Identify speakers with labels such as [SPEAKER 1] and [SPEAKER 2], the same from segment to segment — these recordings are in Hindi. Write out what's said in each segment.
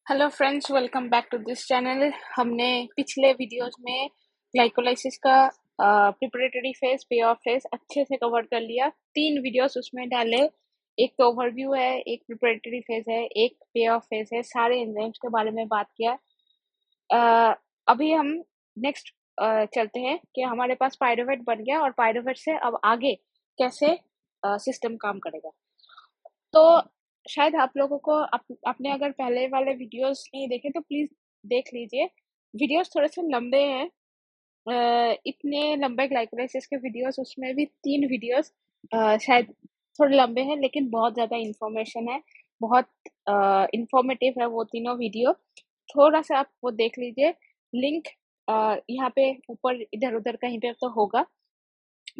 [SPEAKER 1] Hello friends, welcome back to this channel. हमने पिछले वीडियोस में ग्लाइकोलाइसिस का preparatory phase, payoff phase अच्छे से कवर कर लिया। 3 वीडियोस उसमें डाले। एक तो ओवरव्यू है, एक प्रिपरेटरी फेज है, एक पे ऑफ फेज है। सारे एंजाइम्स के बारे में बात किया। अ, अभी हम नेक्स्ट चलते हैं कि हमारे पास पाइरूवेट बन गया और पाइरूवेट से अब आगे कैसे सिस्टम काम करेगा। तो शायद आप लोगों को आपने अगर पहले वाले वीडियोस नहीं देखे तो प्लीज देख लीजिए। वीडियोस थोड़े से लंबे हैं। इतने लंबे ग्लाइकोलाइसिस के वीडियोस, उसमें भी 3 वीडियोस शायद थोड़े लंबे हैं, लेकिन बहुत ज़्यादा इंफॉर्मेशन है। बहुत इंफॉर्मेटिव है वो तीनों वीडियो। थोड़ा सा आप वो देख लीजिए। लिंक यहाँ पे ऊपर इधर उधर कहीं पे तो होगा।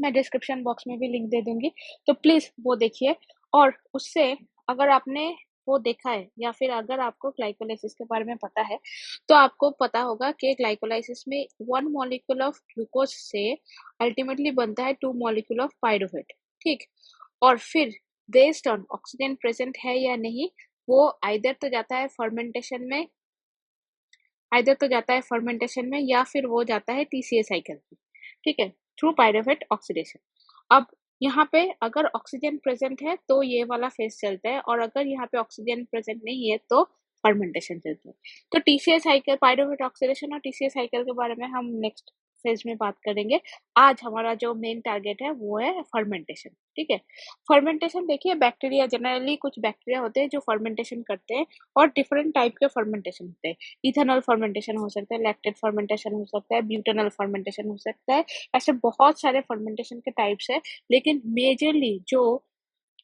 [SPEAKER 1] मैं डिस्क्रिप्शन बॉक्स में भी लिंक दे दूंगी, तो प्लीज वो देखिए। और उससे अगर आपने वो देखा है या फिर अगर आपको ग्लाइकोलाइसिस के बारे में पता है, तो आपको पता होगा कि ग्लाइकोलाइसिस में 1 मॉलिक्यूल ऑफ ग्लूकोज से अल्टीमेटली बनता है 2 मॉलिक्यूल ऑफ पाइरूवेट। ठीक। और फिर बेस्ड ऑन ऑक्सीजन प्रेजेंट है या नहीं, वो आइदर तो जाता है फर्मेंटेशन में या फिर वो जाता है टीसीए साइकिल में। ठीक है, थ्रू पाइरूवेट ऑक्सीडेशन। अब यहाँ पे अगर ऑक्सीजन प्रेजेंट है तो ये वाला फेज चलता है, और अगर यहाँ पे ऑक्सीजन प्रेजेंट नहीं है तो फर्मेंटेशन चलता है। तो टीसीए साइकिल, पाइरूवेट ऑक्सीडेशन और टीसीए साइकिल के बारे में हम नेक्स्ट फेज में बात करेंगे। आज हमारा जो मेन टारगेट है वो है फर्मेंटेशन। ठीक है। फर्मेंटेशन देखिए, बैक्टीरिया, जनरली कुछ बैक्टीरिया होते हैं जो फर्मेंटेशन करते हैं, और डिफरेंट टाइप के फर्मेंटेशन होते हैं। इथेनॉल फर्मेंटेशन हो सकता है, लैक्टेट फर्मेंटेशन हो सकता है, ब्यूटेनॉल फर्मेंटेशन हो सकता है। ऐसे बहुत सारे फर्मेंटेशन के टाइप्स है, लेकिन मेजरली जो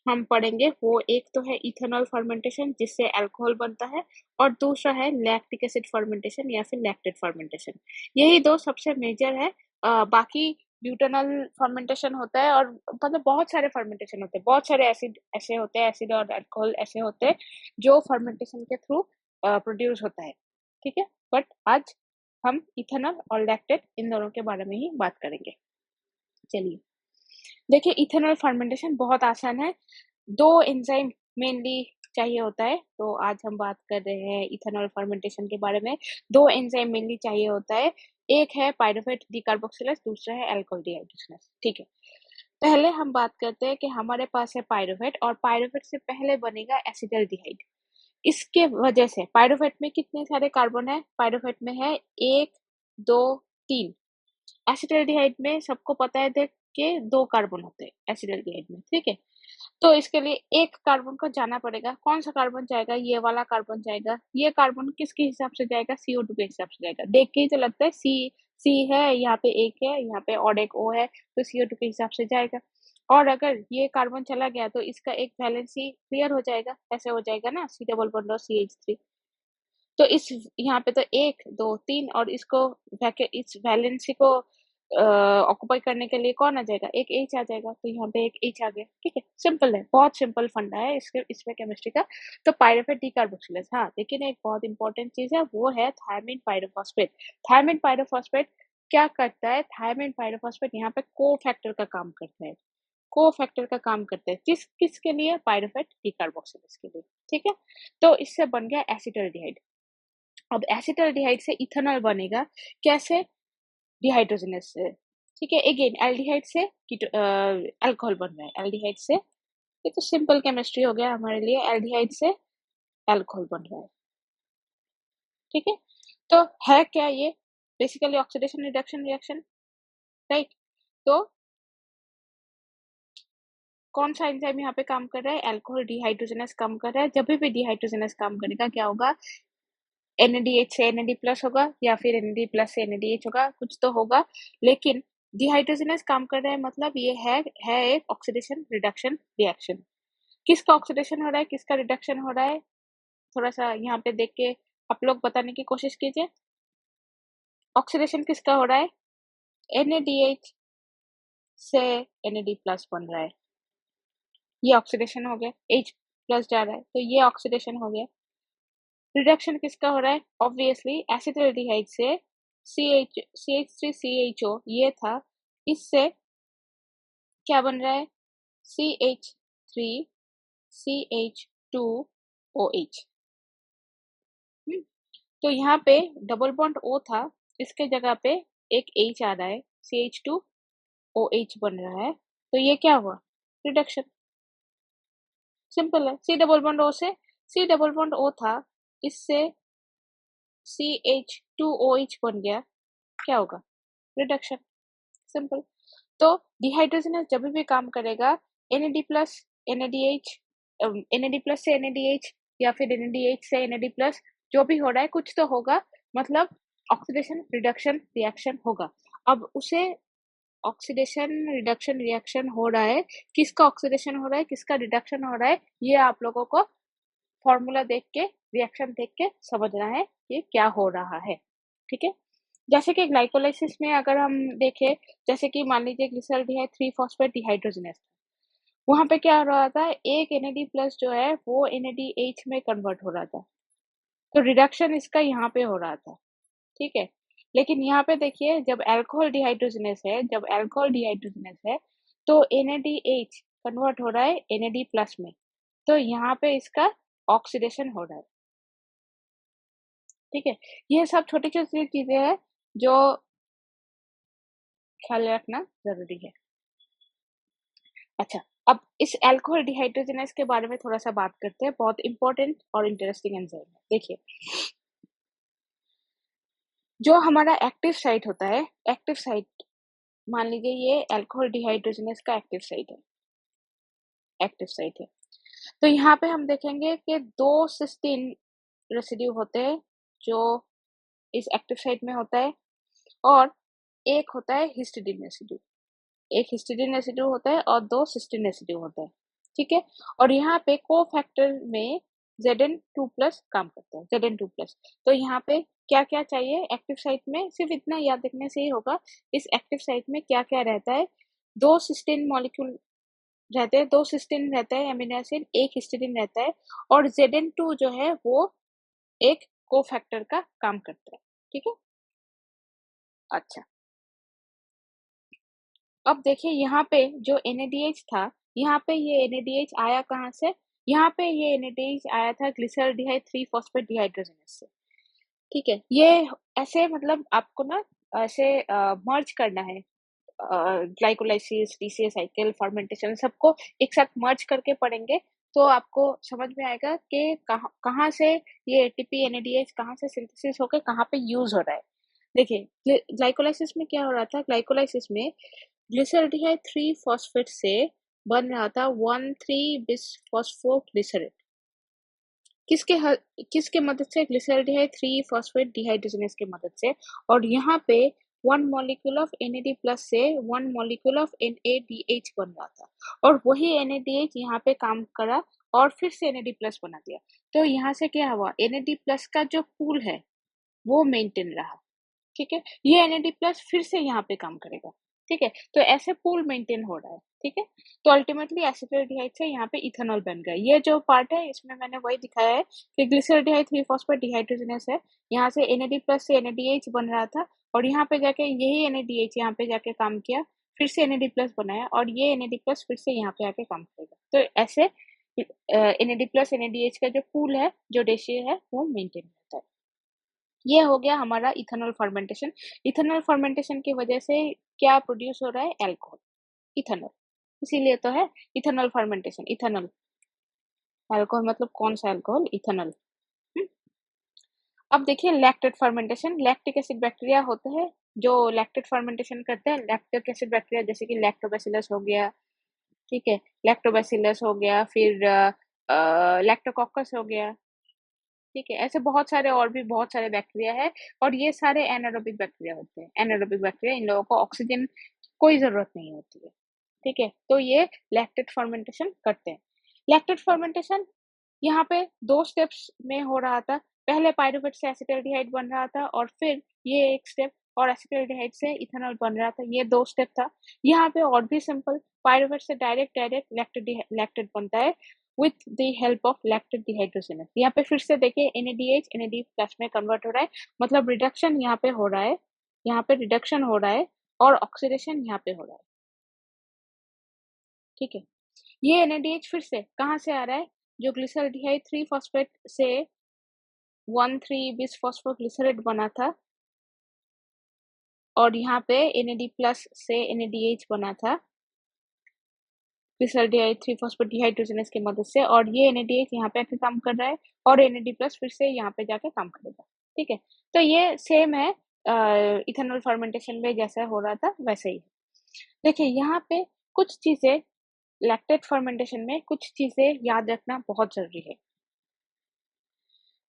[SPEAKER 1] हम पढ़ेंगे वो एक तो है इथेनॉल फर्मेंटेशन जिससे अल्कोहल बनता है, और दूसरा है लैक्टिक एसिड फर्मेंटेशन या फिर लैक्टेट फर्मेंटेशन। यही दो सबसे मेजर है। बाकी ब्यूटेनॉल फर्मेंटेशन होता है, और मतलब बहुत सारे फर्मेंटेशन होते हैं, बहुत सारे एसिड ऐसे होते हैं, एसिड और अल्कोहल ऐसे होते हैं जो फर्मेंटेशन के थ्रू प्रोड्यूस होता है। ठीक है। बट आज हम इथेनॉल और लैक्टेट इन दोनों के बारे में ही बात करेंगे। चलिए देखिए, इथेनॉल फर्मेंटेशन बहुत आसान है। 2 एंजाइम मेनली चाहिए होता है, तो आज हम बात कर रहे हैं इथेनॉल फर्मेंटेशन के बारे में। 2 एंजाइम मेनली चाहिए होता है। एक है पाइरूवेट डिकार्बोक्सिलेज, दूसरा है अल्कोहल डिहाइड्रोजनेज। ठीक है। पहले हम बात करते हैं कि हमारे पास है पाइरूवेट, और पाइरूवेट से पहले बनेगा एसिटल्डिहाइड। इसके वजह से पाइरूवेट में कितने सारे कार्बन है? पाइरूवेट में है 1, 2, 3। एसिटल्डिहाइड में सबको पता है थे कि 2 कार्बन होते हैं एसिटल्डिहाइड में। ठीक है। तो इसके लिए एक कार्बन को जाना पड़ेगा। कौन सा कार्बन जाएगा? ये वाला कार्बन जाएगा। ये कार्बन किसके हिसाब से जाएगा? CO2 के हिसाब से जाएगा। देख के ही तो लगता है सी है, यहाँ पे एक है, यहाँ पे और एक O है, तो CO2 के हिसाब से जाएगा। और अगर ये कार्बन चला गया तो इसका एक वैलेंसी क्लियर हो जाएगा, ऐसे हो जाएगा ना, C डबल बॉन्ड और CH3। तो इस यहाँ पे तो 1, 2, 3, और इसको इस वैलेंसी को ऑक्युपाई करने के लिए कौन आ जाएगा? एक H आ जाएगा, तो यहाँ पे एक H आ गया। ठीक है, सिंपल है, बहुत सिंपल फंडा है इसमें केमिस्ट्री का। तो पाइरूवेट डिकार्बोक्सिलेज, हाँ, लेकिन एक बहुत इंपॉर्टेंट चीज है, वो है थायमिन पाइरोफॉस्फेट। थायमिन पाइरोफॉस्फेट क्या करता है? थायमिन पाइरोफॉस्फेट यहाँ पे को फैक्टर का काम करता है। को फैक्टर का काम करते हैं किसके लिए? पाइरूवेट डिकार्बोक्सिलेज के लिए। ठीक है। तो इससे बन गया एसिटल्डिहाइड। अब एसिटल्डिहाइड से इथेनॉल बनेगा। कैसे? डिहाइड्रोजनेज से। ठीक है। अगेन एल्डिहाइड से अल्कोहल बन रहा है। एल्डिहाइड से, ये तो सिंपल केमिस्ट्री हो गया हमारे लिए। एल्डिहाइड से अल्कोहल बन रहा है। ठीक है। तो है क्या ये? Basically oxidation reduction reaction, right. तो कौन सा एंजाइम यहाँ पे काम कर रहा है? अल्कोहल डिहाइड्रोजनेज काम कर रहा है। जब भी डिहाइड्रोजनेज काम करेगा क्या होगा? NADH से NAD प्लस होगा, या फिर NAD प्लस से NADH होगा, कुछ तो होगा। लेकिन डिहाइड्रोजनेज काम कर रहा है, मतलब ये है एक ऑक्सीडेशन रिडक्शन रिएक्शन। किसका ऑक्सीडेशन हो रहा है, किसका रिडक्शन हो रहा है? थोड़ा सा यहाँ पे देख के आप लोग बताने की कोशिश कीजिए। ऑक्सीडेशन किसका हो रहा है? NADH से NAD प्लस बन रहा है, ये ऑक्सीडेशन हो गया। H प्लस जा रहा है, तो ये ऑक्सीडेशन हो गया। रिडक्शन किसका हो रहा है? ऑब्वियसली एसिटल्डिहाइड से CH3CHO ये था, इससे क्या बन रहा है? CH3CH2OH। तो यहाँ पे डबल बॉन्ड O था, इसके जगह पे एक H आ रहा है, CH2OH बन रहा है, तो ये क्या हुआ? रिडक्शन। सिंपल है। C डबल बॉन्ड O से C डबल बॉन्ड O था, इससे CH2OH बन गया, क्या होगा? रिडक्शन। सिंपल। तो डिहाइड्रोजनेस जब भी काम करेगा NAD plus NADH, NAD plus से NADH या फिर NADH से NAD प्लस, जो भी हो रहा है कुछ तो होगा, मतलब ऑक्सीडेशन रिडक्शन रिएक्शन होगा। अब उसे ऑक्सीडेशन रिडक्शन रिएक्शन हो रहा है, किसका ऑक्सीडेशन हो रहा है किसका रिडक्शन हो रहा है, ये आप लोगों को फॉर्मूला देख के रिएक्शन देख के समझना है ये क्या हो रहा है। ठीक है, जैसे कि ग्लाइकोलाइसिस में अगर हम देखें, जैसे कि मान लीजिए ग्लिसरॉल्डिहाइड 3 फॉस्फेट डिहाइड्रोजनेस, वहां पे क्या हो रहा था, एक NAD प्लस जो है वो NADH में कन्वर्ट हो रहा था, तो रिडक्शन इसका यहाँ पे हो रहा था। ठीक है, लेकिन यहाँ पे देखिए जब अल्कोहल डिहाइड्रोजनेस है, तो NADH कन्वर्ट हो रहा है NAD प्लस में, तो यहाँ पे इसका ऑक्सीडेशन हो रहा है। ठीक है, ये सब छोटी छोटी चीजें हैं जो ख्याल रखना जरूरी है। अच्छा, अब इस अल्कोहल डिहाइड्रोजनेस के बारे में थोड़ा सा बात करते हैं, बहुत इंपॉर्टेंट और इंटरेस्टिंग एंजाइम है। देखिए, जो हमारा एक्टिव साइट होता है, एक्टिव साइट मान लीजिए ये अल्कोहल डिहाइड्रोजनेस का एक्टिव साइट है, तो यहाँ पे हम देखेंगे कि 2 सिस्टीन रेसिड्यू होते हैं जो इस एक्टिव साइट में होता है, और एक होता है हिस्टिडीन रेसिड्यू। एक हिस्टिडीन रेसिड्यू होता है और 2 सिस्टीन रेसिड्यू होता है। ठीक है, और यहाँ पे कोफैक्टर में Zn2+ काम करता है, Zn2+। तो यहाँ पे क्या क्या चाहिए एक्टिव साइट में, सिर्फ इतना याद रखने से ही होगा। इस एक्टिव साइट में क्या क्या रहता है, 2 सिस्टीन मॉलिक्यूल रहते हैं, 2 सिस्टीन रहता है अमीनो एसिड, एक हिस्टिडीन रहता है, और Zn2 जो है वो एक कोफैक्टर का काम करता है। ठीक है, अच्छा, अब देखिए यहाँ पे जो NADH था, यहाँ पे ये NADH आया कहाँ से? यहाँ पे ये NADH आया था ग्लिसरॉल्डिहाइड 3 फॉस्फेट डिहाइड्रोजनेस से। ठीक है, ये ऐसे मतलब आपको ना ऐसे मर्ज करना है, ग्लाइकोलाइसिस, TCA साइकिल, फर्मेंटेशन सबको एक साथ मर्ज करके पढ़ेंगे, तो आपको समझ में आएगा कि कहाँ कहाँ से ये ATP NADH कहाँ से सिंथेसिस होकर कहाँ पे यूज हो रहा है। देखिए ग्लाइकोलाइसिस में क्या हो रहा था, ग्लाइकोलाइसिस में ग्लिसरॉल्डिहाइड 3 फॉस्फेट से बन रहा था 1,3-बिसफॉस्फोग्लिसरेट। किसके किसके मदद से? ग्लिसरॉल्डिहाइड 3 फॉस्फेट डिहाइड्रोजनेस के मदद से। और यहाँ पे 1 मॉलिक्यूल ऑफ NAD प्लस से 1 मॉलिक्यूल ऑफ NADH बन रहा था, और वही NADH यहाँ पे काम करा और फिर से NAD प्लस बना दिया। तो यहाँ से क्या हुआ, NAD प्लस का जो पूल है वो मेंटेन रहा। ठीक है, ये NAD+ फिर से यहाँ पे काम करेगा। ठीक है, तो ऐसे पूल मेंटेन हो रहा है। ठीक है, तो अल्टीमेटली एसिटाल्डिहाइड से यहाँ पे इथेनॉल बन गया। ये जो पार्ट है इसमें मैंने वही दिखाया है कि ग्लिसरॉल्डिहाइड 3 फॉस्फेट डिहाइड्रोजनेस है, यहाँ से NAD+ से NADH बन रहा था, और यहाँ पे जाके यही NADH यहाँ पे जाके काम किया, फिर से NAD+ बनाया, और ये NAD+ फिर से यहाँ पे आके काम करेगा। तो ऐसे NAD+ NADH का जो पूल है, जो रेशियो है, वो मेंटेन रहता है। ये हो गया हमारा इथेनॉल फर्मेंटेशन। इथेनॉल फर्मेंटेशन की वजह से क्या प्रोड्यूस हो रहा है? अल्कोहल, इथेनॉल, इसीलिए तो है इथेनॉल फर्मेंटेशन। इथेनॉल, अल्कोहल मतलब कौन सा अल्कोहल? इथेनॉल। हम्म? अब देखिए lactate fermentation, lactic acid bacteria होते हैं जो लैक्टेट फर्मेंटेशन करते हैं। लैक्टिक एसिड बैक्टीरिया जैसे कि लैक्टोबैसिलस हो गया, ठीक है, लैक्टोबैसिलस हो गया, फिर लैक्टोकोकस हो गया। ठीक है, ऐसे बहुत सारे और भी बहुत सारे बैक्टीरिया है, और ये सारे एनारोबिक बैक्टीरिया होते हैं। एनारोबिक बैक्टीरिया, इन लोगों को ऑक्सीजन कोई जरूरत नहीं होती है। ठीक है, तो ये लैक्टेट फर्मेंटेशन करते हैं। लैक्टेट फर्मेंटेशन यहाँ पे 2 स्टेप्स में हो रहा था। पहले पायरुवेट से एसिटाल्डिहाइड बन रहा था, और फिर ये एक स्टेप, और एसिटाल्डिहाइड से इथेनॉल बन रहा था। ये 2 स्टेप था। यहाँ पे और भी सिंपल, पायरुवेट से डायरेक्ट डायरेक्ट लैक्टेट बनता है with the help of lactate dehydrogenase. यहाँ पे फिर से देखिए NADH NAD+ में कन्वर्ट हो रहा है, मतलब रिडक्शन यहाँ पे हो रहा है, यहाँ पे रिडक्शन हो रहा है, और ऑक्सीडेशन यहाँ पे हो रहा है। ठीक है, ये NADH फिर से कहाँ से आ रहा है? जो ग्लिसरॉल्डिहाइड 3 फॉस्फेट से 1,3 बिसफॉस्फोग्लिसरेट बना था और यहाँ पे NAD+ से NADH बना था ग्लिसरॉल्डिहाइड 3-फॉस्फेटिडिहाइड्रोजनेज की मदद से, और ये NADH यहाँ पे आके काम कर रहा है और NAD+ फिर से यहाँ पे जाके काम करेगा। ठीक है, तो ये सेम है इथेनॉल फर्मेंटेशन में जैसा हो रहा था वैसे ही। देखिए यहाँ पे कुछ चीजें लैक्टेट फर्मेंटेशन में कुछ चीजें याद रखना बहुत जरूरी है।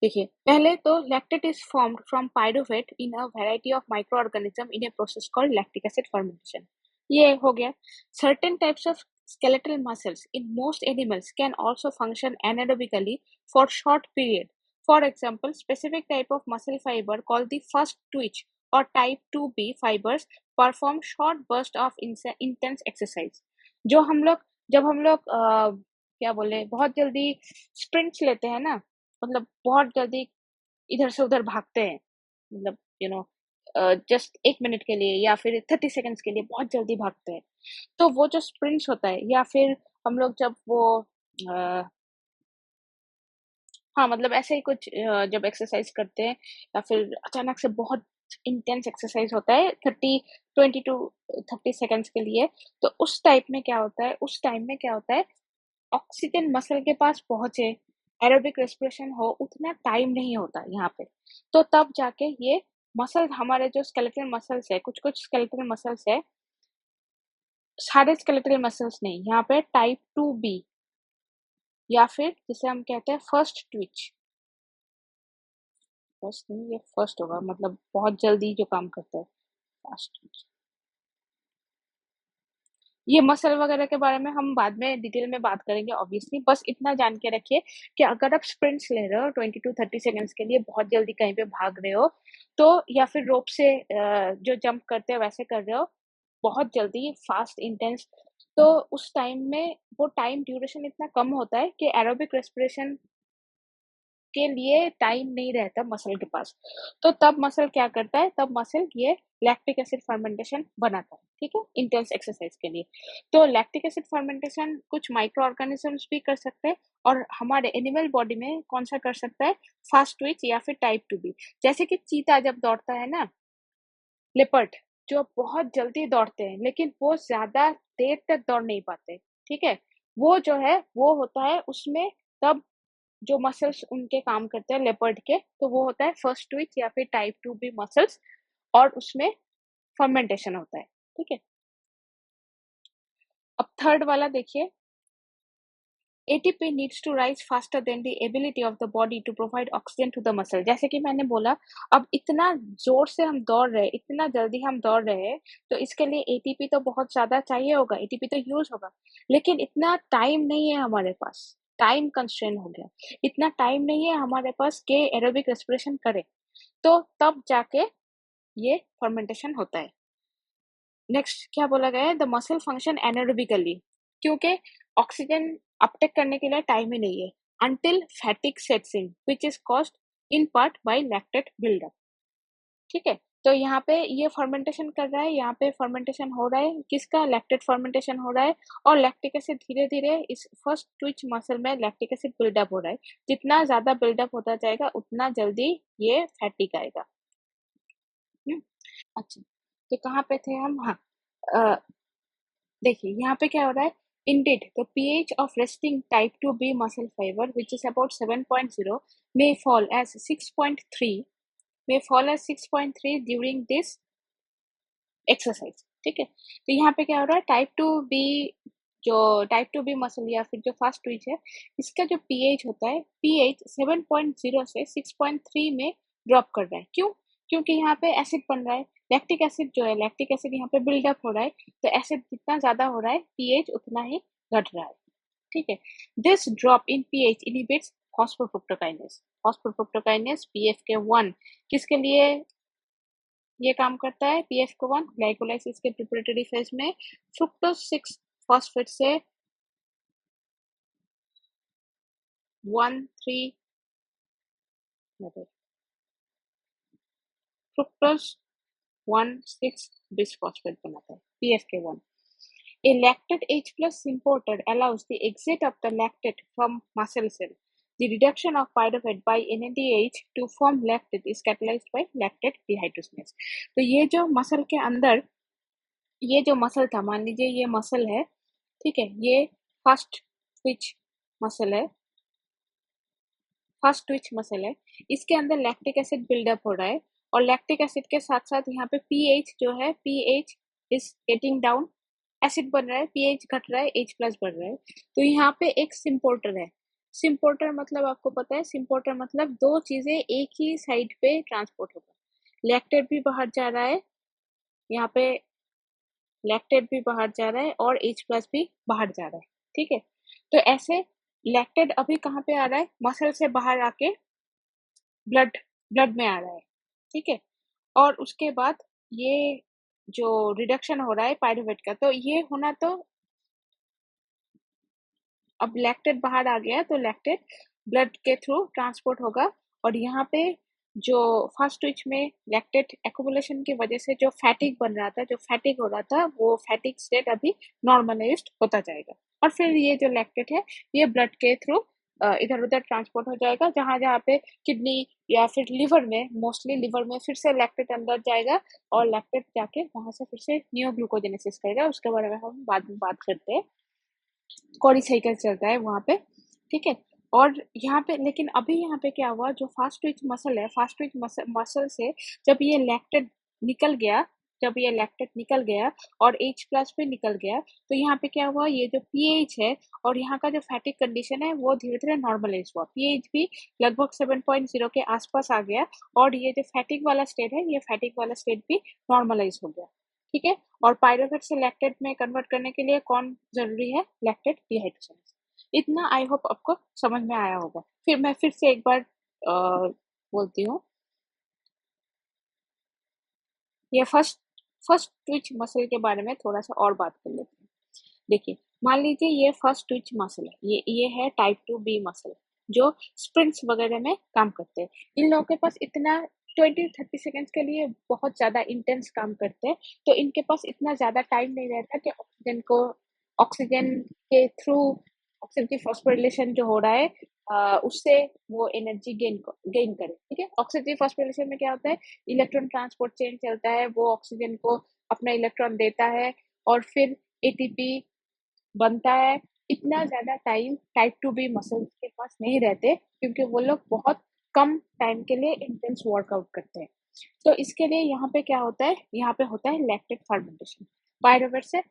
[SPEAKER 1] देखिए पहले तो lactate is formed from pyruvate in a variety of micro organism in a process called lactic acid fermentation. ये हो गया। Certain types of skeletal muscles in most animals can also function anaerobically for short period. For example, specific type of muscle fiber called the first twitch or type 2B fibers perform short burst of intense exercise. जो हम लोग जब हम लोग क्या बोले बहुत जल्दी स्प्रिंट्स लेते हैं ना, मतलब बहुत जल्दी इधर से उधर भागते हैं, मतलब जस्ट 1 मिनट के लिए या फिर 30 सेकेंड्स के लिए बहुत जल्दी भागते हैं, तो वो जो स्प्रिंट्स होता है या फिर हम लोग जब वो हाँ, मतलब ऐसे ही कुछ जब एक्सरसाइज करते हैं या फिर अचानक से बहुत इंटेंस एक्सरसाइज होता है 20 टू 30 सेकेंड्स के लिए, तो उस टाइम में क्या होता है, ऑक्सीजन मसल के पास पहुंचे, एरोबिक रेस्पिरेशन हो, उतना टाइम नहीं होता यहाँ पे। तो तब जाके ये मसल, हमारे जो स्केलेटल मसल्स है, कुछ कुछ स्केलेटल मसल्स है, सारे स्केलेटल मसल्स नहीं, यहाँ पे टाइप 2B या फिर जिसे हम कहते हैं फर्स्ट ट्विच, फर्स्ट नहीं, ये फर्स्ट होगा, मतलब बहुत जल्दी जो काम करता है, फास्ट ट्विच। ये मसल वगैरह के बारे में हम बाद में डिटेल में बात करेंगे ऑब्वियसली, बस इतना जान के रखिए कि अगर आप स्प्रिंट्स ले रहे हो 20 टू 30 सेकेंड्स के लिए, बहुत जल्दी कहीं पे भाग रहे हो, तो या फिर रोप से जो जंप करते हैं वैसे कर रहे हो, बहुत जल्दी फास्ट इंटेंस, तो उस टाइम में वो टाइम ड्यूरेशन इतना कम होता है कि एरोबिक रेस्पिरेशन के लिए टाइम नहीं रहता मसल के पास। तो तब मसल क्या करता है, तब मसल ये लैक्टिक एसिड फर्मेंटेशन बनाता है, ठीक है, इंटेंस एक्सरसाइज के लिए। तो लैक्टिक एसिड फर्मेंटेशन कुछ माइक्रो ऑर्गेनिजम्स भी कर सकते हैं, और हमारे एनिमल बॉडी में कौन सा कर सकता है, फास्ट ट्विच या फिर टाइप 2B। जैसे कि चीता जब दौड़ता है ना, लेपर्ड जो बहुत जल्दी दौड़ते हैं लेकिन वो ज्यादा देर तक दौड़ नहीं पाते, ठीक है, वो जो है वो होता है उसमें, तब जो मसल्स उनके काम करते हैं लेपर्ड के, तो वो होता है फर्स्ट ट्विच या फिर टाइप 2B मसल्स, और उसमें फर्मेंटेशन होता है, ठीक है। अब थर्ड वाला देखिए, ATP needs to rise faster than the ability of the body to provide oxygen to the muscle। जैसे कि मैंने बोला, अब इतना जोर से हम दौड़ रहे हैं, इतना जल्दी हम दौड़ रहे हैं, तो इसके लिए ATP तो बहुत ज्यादा चाहिए होगा, ATP तो यूज होगा, लेकिन इतना टाइम नहीं है हमारे पास, टाइम कंस्ट्रेन हो गया, इतना टाइम नहीं है हमारे पास के एरोबिक रेस्पिरेशन करे, तो तब जाके ये फर्मेंटेशन होता है। नेक्स्ट क्या बोला गया है, द मसल फंक्शन एनारोबिकली, क्योंकि ऑक्सीजन अपटेक करने के लिए टाइम ही नहीं है, until fatigue sets in which is caused in part by lactate buildup, ठीक है। तो यहाँ पे ये फर्मेंटेशन कर रहा है, यहाँ पे फर्मेंटेशन हो रहा है, किसका, लैक्टेट फर्मेंटेशन हो रहा है, और लैक्टिक एसिड धीरे धीरे इस फर्स्ट ट्विच मसल में लैक्टिक एसिड बिल्डअप हो रहा है, जितना ज्यादा बिल्डअप होता जाएगा उतना जल्दी ये फैटिक आएगा। अच्छा, तो कहाँ पे थे हम, हाँ, अ, देखिए यहाँ पे क्या हो रहा है, indeed the pH of resting type 2B muscle fiber which is about 7.0 may fall as 6.3, during this exercise, ठीक है। तो यहाँ पे क्या हो रहा है, टाइप टू बी मसल या फिर जो फास्ट ट्विच है, इसका जो पीएच होता है, पीएच 7.0 से 6.3 में ड्रॉप कर रहा है, क्यों, क्योंकि यहाँ पे एसिड बन रहा है, लैक्टिक एसिड जो है, लैक्टिक एसिड यहाँ पे बिल्डअप हो रहा है, तो एसिड जितना ज्यादा हो रहा है पीएच उतना ही घट रहा है, ठीक है। This drop in pH inhibits phosphofructokinase, PFK1 किसके लिए ये काम करता है, PFK1 ग्लाइकोलाइसिस के प्रिपरेटरी फेज में फ्रुक्टोज 6 फॉस्फेट से 1,3 फ्रुक्टोज 1,6 बिसफॉस्फेट बनाता है, PFK1। A lactate H+ importer allows the exit of the lactate from muscle cell. The reduction of pyruvate by NADH to form lactate is catalyzed by lactate dehydrogenase. तो ये जो मसल के अंदर ये जो मसल था, मान लीजिए ये मसल है, ठीक है, ये फर्स्ट ट्विच मसल है, फर्स्ट ट्विच मसल है, इसके अंदर लैक्टिक एसिड बिल्डअप हो रहा है और लैक्टिक एसिड के साथ साथ यहाँ पे पीएच जो है, pH is getting down, acid बन रहा है, पीएच घट रहा है, H प्लस बढ़ रहा है। तो यहाँ पे एक सिम्पोर्टर है। सिम्पोर्टर मतलब आपको पता है, सिम्पोर्टर मतलब दो चीजें एक ही साइड पे ट्रांसपोर्ट होगा। लैक्टेट भी बाहर जा रहा है, यहाँ पे लैक्टेट भी बाहर जा रहा है और H प्लस भी बाहर जा रहा है, ठीक है। तो ऐसे लैक्टेट अभी कहाँ पे आ रहा है, मसल से बाहर आके ब्लड ब्लड में आ रहा है, ठीक है। और उसके बाद ये जो रिडक्शन हो रहा है पायरुवेट का, तो ये होना तो अब लैक्टेट बाहर आ गया, तो लैक्टेट ब्लड के थ्रू ट्रांसपोर्ट होगा और यहाँ पे जो फर्स्ट ट्विच में लैक्टेट एक्युमुलेशन की वजह से जो फैटिक बन रहा था, जो फैटिक हो रहा था, वो फैटिक स्टेट अभी नॉर्मलाइज्ड होता जाएगा और फिर ये जो लैक्टेट है ये ब्लड के थ्रू इधर उधर ट्रांसपोर्ट हो जाएगा, जहाँ जहाँ पे किडनी या फिर लिवर में, मोस्टली लिवर में फिर से लैक्टेट अंदर जाएगा और लैक्टेट जाके वहां से फिर से नियोग्लूकोजेनेसिस करेगा। उसके बारे में हम बाद में बात करते हैं। कौड़ी साइकिल चलता है वहां पे, ठीक है। और यहाँ पे लेकिन अभी यहाँ पे क्या हुआ, जो फास्ट ट्विच मसल है, फास्ट ट्विच मसल से जब ये लैक्टेट निकल गया, जब ये लैक्टेट निकल गया और H प्लस पे निकल गया, तो यहाँ पे क्या हुआ, ये जो पीएच है और यहाँ का जो फैटिक कंडीशन है वो धीरे धीरे नॉर्मलाइज हुआ। पीएच भी लगभग 7.0 के आसपास आ गया और ये जो फैटिक वाला स्टेट है, ये फैटिक वाला स्टेट भी नॉर्मलाइज हो गया, ठीक है। और पायरुवेट से लैक्टेट में कन्वर्ट करने के लिए कौन जरूरी है, लैक्टेट डिहाइड्रोजनेज। इतना आई होप आपको समझ में आया होगा। फिर मैं फिर से एक बार बोलती हूँ, ये फर्स्ट फर्स्ट ट्विच मसल के बारे में थोड़ा सा और बात कर लेते हैं। देखिए, मान लीजिए ये फर्स्ट ट्विच मसल है, ये है टाइप 2B मसल जो स्प्रिंट्स वगैरह में काम करते हैं। इन लोगों के पास इतना 20-30 सेकेंड्स के लिए बहुत ज्यादा इंटेंस काम करते हैं, तो इनके पास इतना ज्यादा टाइम नहीं रहता कि ऑक्सीजन के थ्रू ऑक्सीजन फॉस्फोरिलेशन जो हो रहा है उससे वो एनर्जी गेन करे, ठीक है। ऑक्सीजन फॉस्फोरिलेशन में क्या होता है, इलेक्ट्रॉन ट्रांसपोर्ट चेन चलता है, वो ऑक्सीजन को अपना इलेक्ट्रॉन देता है और फिर एटीपी बनता है। इतना ज्यादा टाइम टाइप 2B मसल्स के पास नहीं रहते क्योंकि वो लोग बहुत कम टाइम के लिए इंटेंस वर्कआउट करते हैं। तो इसके लिए यहाँ पे क्या होता है, यहाँ पे होता है लैक्टेट फर्मेंटेशन। पायरुवेट से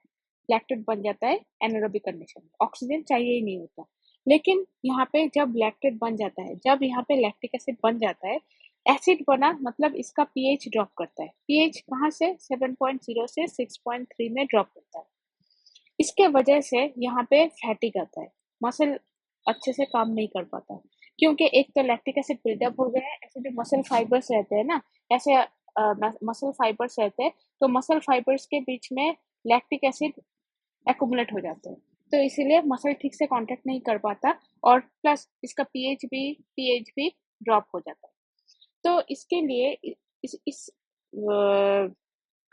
[SPEAKER 1] लैक्टेट बन जाता है एनारोबिक कंडीशन में, ऑक्सीजन चाहिए ही नहीं होता। लेकिन यहाँ पे जब लैक्टेट बन जाता है, जब यहाँ पे लैक्टिक एसिड बन जाता है, एसिड बना मतलब इसका पीएच ड्रॉप करता है। पीएच कहाँ से, 7.0 से 6.3 में ड्रॉप करता है। इसके वजह से यहाँ पे फैटिक आता है, मसल अच्छे से काम नहीं कर पाता क्योंकि एक तो लैक्टिक एसिड बिल्डअप हो गया है। ऐसे जो मसल फाइबर्स रहते हैं ना, ऐसे मसल फाइबर्स रहते हैं, तो मसल फाइबर्स के बीच में लैक्टिक एसिड एक्युमुलेट हो जाते हैं, तो इसीलिए मसल ठीक से कांटेक्ट नहीं कर पाता और प्लस इसका पीएच भी ड्रॉप हो जाता है। तो इसके लिए इस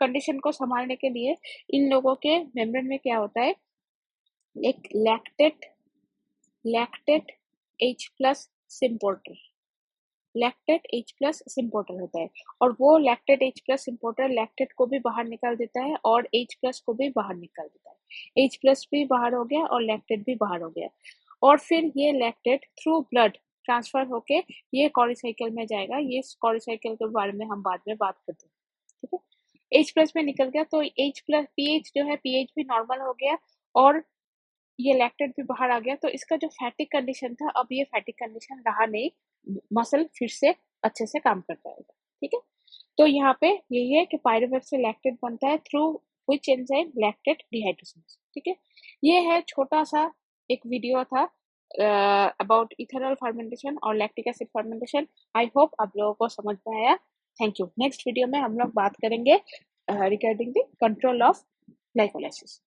[SPEAKER 1] कंडीशन को संभालने के लिए इन लोगों के मेम्ब्रेन में क्या होता है, एक lactate H plus symporter, lactate H plus symporter होता है और वो lactate H plus symporter lactate को भी बाहर निकाल देता है और H प्लस को भी बाहर निकाल देता है। H प्लस भी बाहर हो गया और लैक्टेट भी बाहर हो गया और फिर ये लैक्टेट थ्रू ब्लड ट्रांसफर होके ये कॉरी साइकिल में जाएगा। ये कॉरी साइकिल के बारे में हम बाद में बात करते हैं, ठीक है। H प्लस में निकल गया तो H प्लस पीएच जो है, पीएच भी नॉर्मल हो गया और ये लैक्टेट भी बाहर आ गया, तो इसका जो फैटिक कंडीशन था, अब ये फैटिक कंडीशन रहा नहीं, मसल फिर से अच्छे से काम कर पाएगा, ठीक है। तो यहाँ पे यही है कि पायरुवेट से लैक्टेट बनता है through which enzyme, lactate dehydrogenase, ठीक है। ये है छोटा सा एक वीडियो था अबाउट इथेनॉल फर्मेंटेशन और lactic acid fermentation. I hope आप लोगों को समझ में आया। Thank you. नेक्स्ट वीडियो में हम लोग बात करेंगे regarding the control of glycolysis.